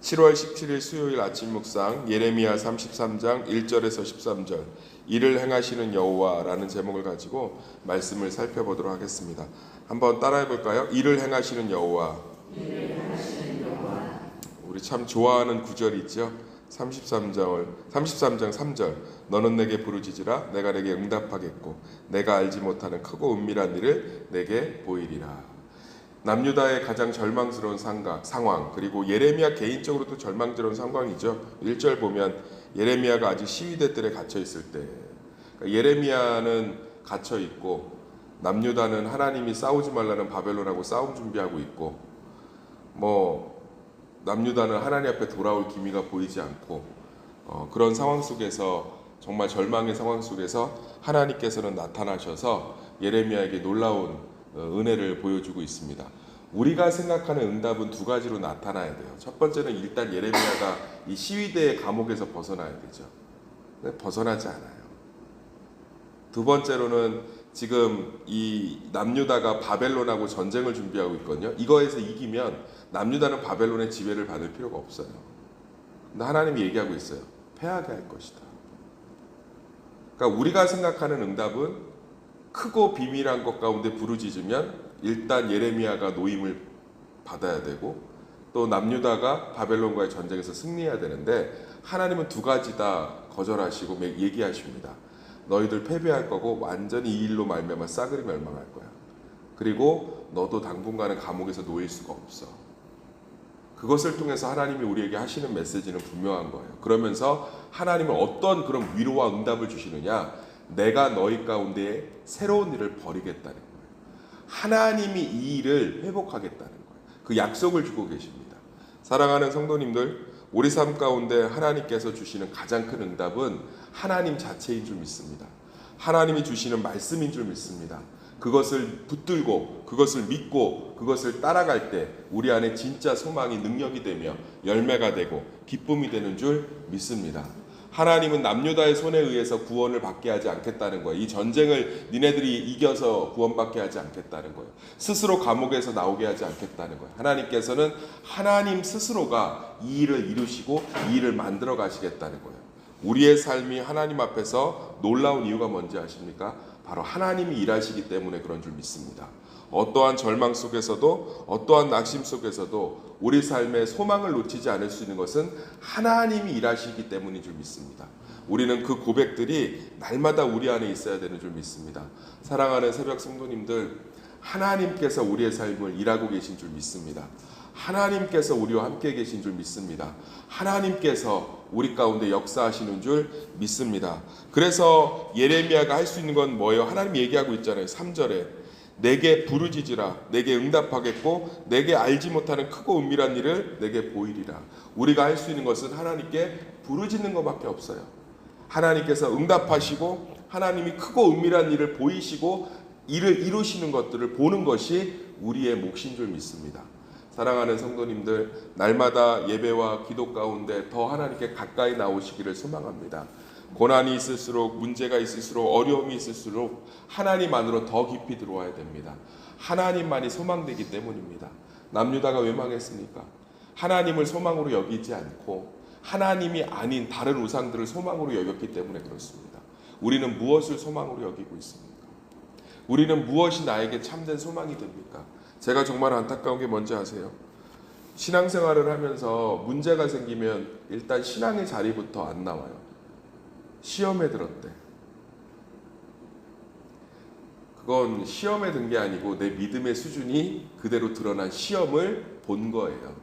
7월 17일 수요일 아침 묵상 예레미야 33장 1절에서 13절 이를 행하시는 여호와라는 제목을 가지고 말씀을 살펴보도록 하겠습니다. 한번 따라해 볼까요? 이를 행하시는 여호와. 우리 참 좋아하는 구절이 있죠. 33장 3절 너는 내게 부르짖으라 내가 내게 응답하겠고 내가 알지 못하는 크고 은밀한 일을 내게 보이리라. 남유다의 가장 절망스러운 상황, 그리고 예레미야 개인적으로도 절망스러운 상황이죠. 1절 보면 예레미야가 아직 시위대 뜰에 갇혀 있을 때, 그러니까 예레미야는 갇혀 있고 남유다는 하나님이 싸우지 말라는 바벨론하고 싸움 준비하고 있고, 남유다는 하나님 앞에 돌아올 기미가 보이지 않고, 그런 상황 속에서, 정말 절망의 상황 속에서 하나님께서는 나타나셔서 예레미야에게 놀라운 은혜를 보여주고 있습니다. 우리가 생각하는 응답은 두 가지로 나타나야 돼요. 첫 번째는 일단 예레미야가 이 시위대의 감옥에서 벗어나야 되죠. 근데 벗어나지 않아요. 두 번째로는 지금 이 남유다가 바벨론하고 전쟁을 준비하고 있거든요. 이거에서 이기면 남유다는 바벨론의 지배를 받을 필요가 없어요. 근데 하나님이 얘기하고 있어요. 패하게 할 것이다. 그러니까 우리가 생각하는 응답은 크고 비밀한 것 가운데 부르짖으면 일단 예레미야가 노임을 받아야 되고 또 남유다가 바벨론과의 전쟁에서 승리해야 되는데, 하나님은 두 가지 다 거절하시고 얘기하십니다. 너희들 패배할 거고 완전히 이 일로 말미암아 싸그리 멸망할 거야. 그리고 너도 당분간은 감옥에서 놓일 수가 없어. 그것을 통해서 하나님이 우리에게 하시는 메시지는 분명한 거예요. 그러면서 하나님은 어떤 그런 위로와 응답을 주시느냐? 내가 너희 가운데 새로운 일을 벌이겠다는 거예요. 하나님이 이 일을 회복하겠다는 거예요. 그 약속을 주고 계십니다. 사랑하는 성도님들, 우리 삶 가운데 하나님께서 주시는 가장 큰 응답은 하나님 자체인 줄 믿습니다. 하나님이 주시는 말씀인 줄 믿습니다. 그것을 붙들고 그것을 믿고 그것을 따라갈 때 우리 안에 진짜 소망이 능력이 되며 열매가 되고 기쁨이 되는 줄 믿습니다. 하나님은 남유다의 손에 의해서 구원을 받게 하지 않겠다는 거예요. 이 전쟁을 니네들이 이겨서 구원받게 하지 않겠다는 거예요. 스스로 감옥에서 나오게 하지 않겠다는 거예요. 하나님께서는 하나님 스스로가 이 일을 이루시고 이 일을 만들어 가시겠다는 거예요. 우리의 삶이 하나님 앞에서 놀라운 이유가 뭔지 아십니까? 바로 하나님이 일하시기 때문에 그런 줄 믿습니다. 어떠한 절망 속에서도 어떠한 낙심 속에서도 우리 삶의 소망을 놓치지 않을 수 있는 것은 하나님이 일하시기 때문인 줄 믿습니다. 우리는 그 고백들이 날마다 우리 안에 있어야 되는 줄 믿습니다. 사랑하는 새벽 성도님들, 하나님께서 우리의 삶을 일하고 계신 줄 믿습니다. 하나님께서 우리와 함께 계신 줄 믿습니다. 하나님께서 우리 가운데 역사하시는 줄 믿습니다. 그래서 예레미야가 할 수 있는 건 뭐예요? 하나님 얘기하고 있잖아요. 3절에 내게 부르짖으라 내게 응답하겠고 내게 알지 못하는 크고 은밀한 일을 내게 보이리라. 우리가 할 수 있는 것은 하나님께 부르짖는 것밖에 없어요. 하나님께서 응답하시고 하나님이 크고 은밀한 일을 보이시고 일을 이루시는 것들을 보는 것이 우리의 몫인 줄 믿습니다. 사랑하는 성도님들, 날마다 예배와 기도 가운데 더 하나님께 가까이 나오시기를 소망합니다. 고난이 있을수록, 문제가 있을수록, 어려움이 있을수록 하나님 안으로 더 깊이 들어와야 됩니다. 하나님만이 소망되기 때문입니다. 남유다가 왜 망했습니까? 하나님을 소망으로 여기지 않고 하나님이 아닌 다른 우상들을 소망으로 여겼기 때문에 그렇습니다. 우리는 무엇을 소망으로 여기고 있습니까? 우리는 무엇이 나에게 참된 소망이 됩니까? 제가 정말 안타까운 게 뭔지 아세요? 신앙생활을 하면서 문제가 생기면 일단 신앙의 자리부터 안 나와요. 시험에 들었대. 그건 시험에 든 게 아니고 내 믿음의 수준이 그대로 드러난 시험을 본 거예요.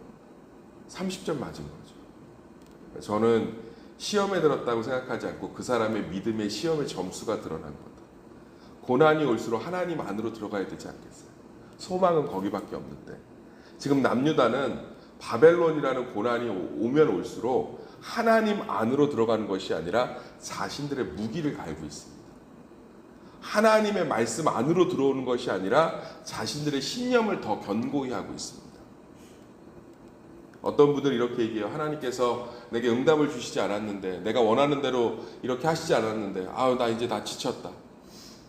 30점 맞은 거죠. 저는 시험에 들었다고 생각하지 않고 그 사람의 믿음의 시험의 점수가 드러난 거다. 고난이 올수록 하나님 안으로 들어가야 되지 않겠어요? 소망은 거기밖에 없는데, 지금 남유다는 바벨론이라는 고난이 오면 올수록 하나님 안으로 들어가는 것이 아니라 자신들의 무기를 갈고 있습니다. 하나님의 말씀 안으로 들어오는 것이 아니라 자신들의 신념을 더 견고히 하고 있습니다. 어떤 분들이 이렇게 얘기해요. 하나님께서 내게 응답을 주시지 않았는데, 내가 원하는 대로 이렇게 하시지 않았는데, 나 이제 다 지쳤다.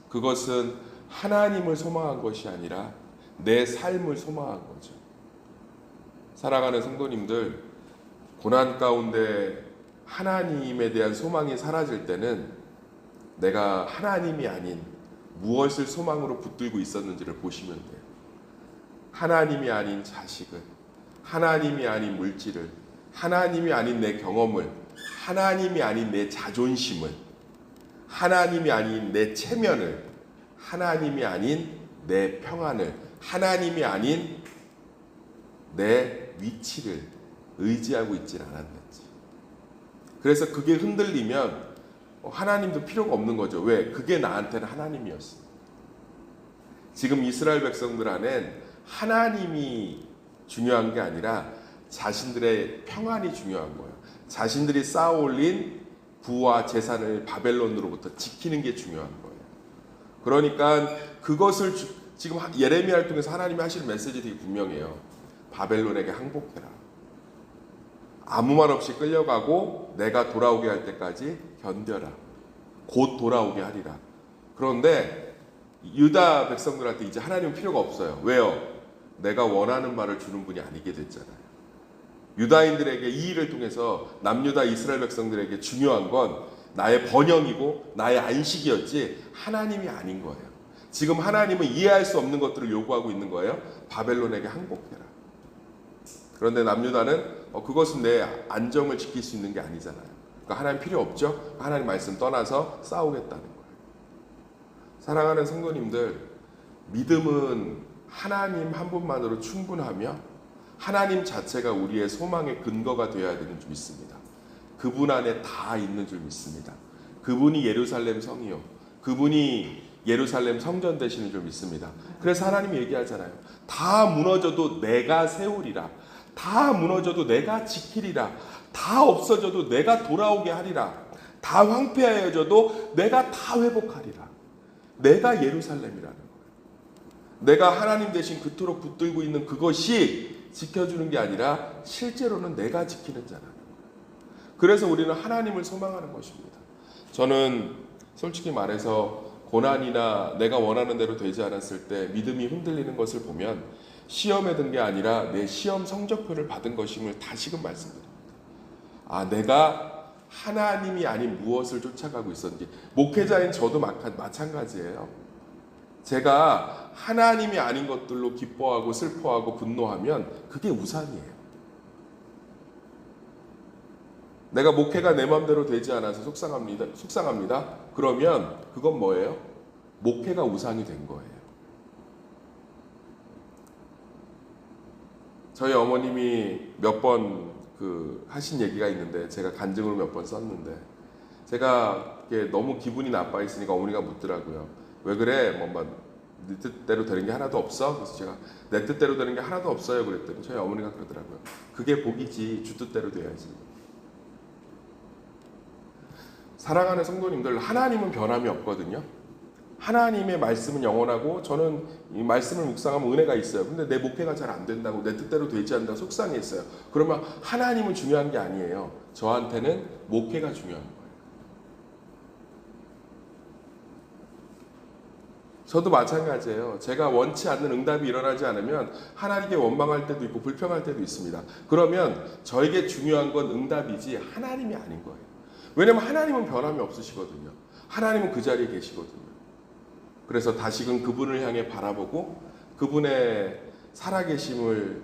그것은 하나님을 소망한 것이 아니라 내 삶을 소망한 거죠. 사랑하는 성도님들, 고난 가운데 하나님에 대한 소망이 사라질 때는 내가 하나님이 아닌 무엇을 소망으로 붙들고 있었는지를 보시면 돼요. 하나님이 아닌 자식을, 하나님이 아닌 물질을, 하나님이 아닌 내 경험을, 하나님이 아닌 내 자존심을, 하나님이 아닌 내 체면을, 하나님이 아닌 내 평안을, 하나님이 아닌 내 위치를 의지하고 있질 않았는지. 그래서 그게 흔들리면 하나님도 필요가 없는 거죠. 왜? 그게 나한테는 하나님이었어. 지금 이스라엘 백성들 안엔 하나님이 중요한 게 아니라 자신들의 평안이 중요한 거예요. 자신들이 쌓아올린 부와 재산을 바벨론으로부터 지키는 게 중요한 거예요. 그러니까 그것을 지금 예레미야를 통해서 하나님이 하시는 메시지 되게 분명해요. 바벨론에게 항복해라. 아무 말 없이 끌려가고 내가 돌아오게 할 때까지 견뎌라. 곧 돌아오게 하리라. 그런데 유다 백성들한테 이제 하나님은 필요가 없어요. 왜요? 내가 원하는 말을 주는 분이 아니게 됐잖아요. 유다인들에게 이 일을 통해서 남유다 이스라엘 백성들에게 중요한 건 나의 번영이고 나의 안식이었지 하나님이 아닌 거예요. 지금 하나님은 이해할 수 없는 것들을 요구하고 있는 거예요. 바벨론에게 항복해라. 그런데 남유다는 그것은 내 안정을 지킬 수 있는 게 아니잖아요. 그러니까 하나님 필요 없죠. 하나님 말씀 떠나서 싸우겠다는 거예요. 사랑하는 성도님들, 믿음은 하나님 한 분만으로 충분하며 하나님 자체가 우리의 소망의 근거가 되어야 되는 줄 믿습니다. 그분 안에 다 있는 줄 믿습니다. 그분이 예루살렘 성이요, 그분이 예루살렘 성전 되시는 줄 믿습니다. 그래서 하나님이 얘기하잖아요. 다 무너져도 내가 세우리라. 다 무너져도 내가 지키리라. 다 없어져도 내가 돌아오게 하리라. 다 황폐하여져도 내가 다 회복하리라. 내가 예루살렘이라는 거예요. 내가 하나님 대신 그토록 붙들고 있는 그것이 지켜주는 게 아니라 실제로는 내가 지키는 자라는 거예요. 그래서 우리는 하나님을 소망하는 것입니다. 저는 솔직히 말해서 고난이나 내가 원하는 대로 되지 않았을 때 믿음이 흔들리는 것을 보면 시험에 든 게 아니라 내 시험 성적표를 받은 것임을 다시금 말씀드립니다. 내가 하나님이 아닌 무엇을 쫓아가고 있었는지. 목회자인 저도 마찬가지예요. 제가 하나님이 아닌 것들로 기뻐하고 슬퍼하고 분노하면 그게 우상이에요. 내가 목회가 내 마음대로 되지 않아서 속상합니다. 그러면 그건 뭐예요? 목회가 우상이 된 거예요. 저희 어머님이 몇 번 하신 얘기가 있는데 제가 간증으로 몇 번 썼는데 제가 너무 기분이 나빠 있으니까 어머니가 묻더라고요. 왜 그래? 네 뜻대로 되는 게 하나도 없어? 그래서 제가 내 뜻대로 되는 게 하나도 없어요 그랬더니 저희 어머니가 그러더라고요. 그게 복이지 주 뜻대로 돼야지. 사랑하는 성도님들, 하나님은 변함이 없거든요. 하나님의 말씀은 영원하고 저는 이 말씀을 묵상하면 은혜가 있어요. 근데 내 목회가 잘 안 된다고 내 뜻대로 되지 않는다고 속상했어요. 그러면 하나님은 중요한 게 아니에요. 저한테는 목회가 중요한 거예요. 저도 마찬가지예요. 제가 원치 않는 응답이 일어나지 않으면 하나님께 원망할 때도 있고 불평할 때도 있습니다. 그러면 저에게 중요한 건 응답이지 하나님이 아닌 거예요. 왜냐하면 하나님은 변함이 없으시거든요. 하나님은 그 자리에 계시거든요. 그래서 다시금 그분을 향해 바라보고 그분의 살아계심을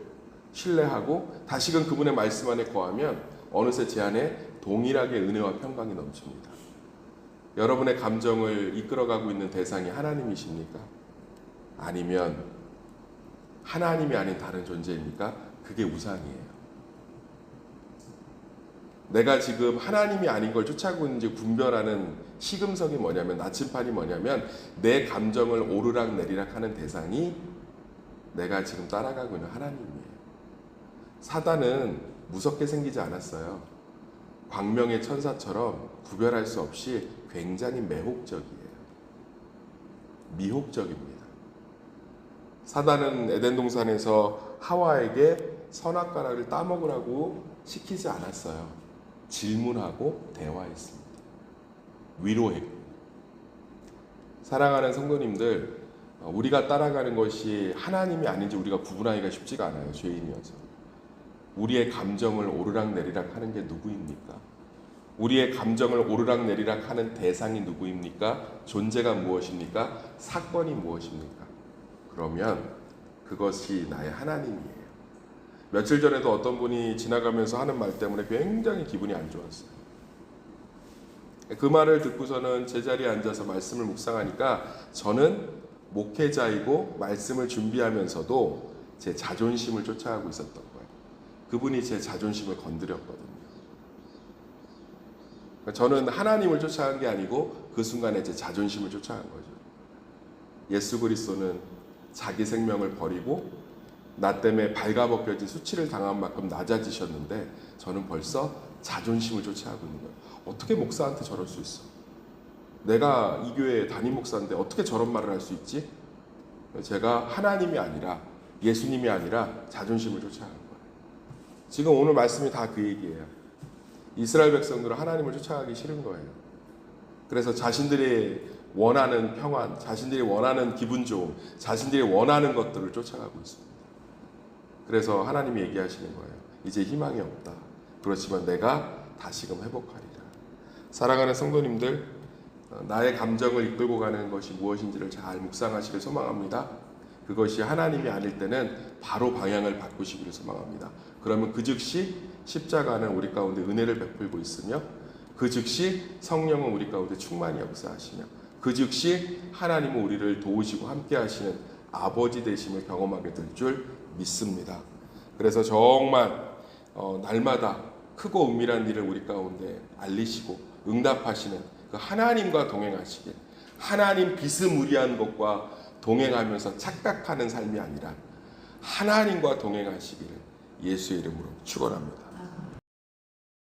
신뢰하고 다시금 그분의 말씀 안에 거하면 어느새 제 안에 동일하게 은혜와 평강이 넘칩니다. 여러분의 감정을 이끌어가고 있는 대상이 하나님이십니까? 아니면 하나님이 아닌 다른 존재입니까? 그게 우상이에요. 내가 지금 하나님이 아닌 걸 쫓아가고 있는지 분별하는 시금석이 뭐냐면, 나침판이 뭐냐면 내 감정을 오르락 내리락 하는 대상이 내가 지금 따라가고 있는 하나님이에요. 사단은 무섭게 생기지 않았어요. 광명의 천사처럼 구별할 수 없이 굉장히 매혹적이에요. 미혹적입니다. 사단은 에덴 동산에서 하와에게 선악과를 따먹으라고 시키지 않았어요. 질문하고 대화했습니다. 위로했고. 사랑하는 성도님들, 우리가 따라가는 것이 하나님이 아닌지 우리가 구분하기가 쉽지가 않아요. 죄인이어서. 우리의 감정을 오르락내리락 하는 게 누구입니까? 우리의 감정을 오르락내리락 하는 대상이 누구입니까? 존재가 무엇입니까? 사건이 무엇입니까? 그러면 그것이 나의 하나님이에요. 며칠 전에도 어떤 분이 지나가면서 하는 말 때문에 굉장히 기분이 안 좋았어요. 그 말을 듣고서는 제자리에 앉아서 말씀을 묵상하니까 저는 목회자이고 말씀을 준비하면서도 제 자존심을 쫓아가고 있었던 거예요. 그분이 제 자존심을 건드렸거든요. 저는 하나님을 쫓아간 게 아니고 그 순간에 제 자존심을 쫓아간 거죠. 예수 그리스도는 자기 생명을 버리고 나 때문에 발가벗겨진 수치를 당한 만큼 낮아지셨는데 저는 벌써 자존심을 쫓아가고 있는 거예요. 어떻게 목사한테 저럴 수 있어? 내가 이 교회 담임 목사인데 어떻게 저런 말을 할 수 있지? 제가 하나님이 아니라 예수님이 아니라 자존심을 쫓아간 거예요. 지금 오늘 말씀이 다 그 얘기예요. 이스라엘 백성들은 하나님을 쫓아가기 싫은 거예요. 그래서 자신들이 원하는 평안, 자신들이 원하는 기분 좋음, 자신들이 원하는 것들을 쫓아가고 있습니다. 그래서 하나님이 얘기하시는 거예요. 이제 희망이 없다. 그렇지만 내가 다시금 회복하리라. 사랑하는 성도님들, 나의 감정을 이끌고 가는 것이 무엇인지를 잘 묵상하시길 소망합니다. 그것이 하나님이 아닐 때는 바로 방향을 바꾸시기를 소망합니다. 그러면 그 즉시 십자가는 우리 가운데 은혜를 베풀고 있으며 그 즉시 성령은 우리 가운데 충만히 역사하시며 그 즉시 하나님은 우리를 도우시고 함께 하시는 아버지 되심을 경험하게 될 줄 믿습니다. 그래서 정말 날마다 크고 은밀한 일을 우리 가운데 알리시고 응답하시는 그 하나님과 동행하시길, 하나님 비스무리한 것과 동행하면서 착각하는 삶이 아니라 하나님과 동행하시기를 예수의 이름으로 축원합니다.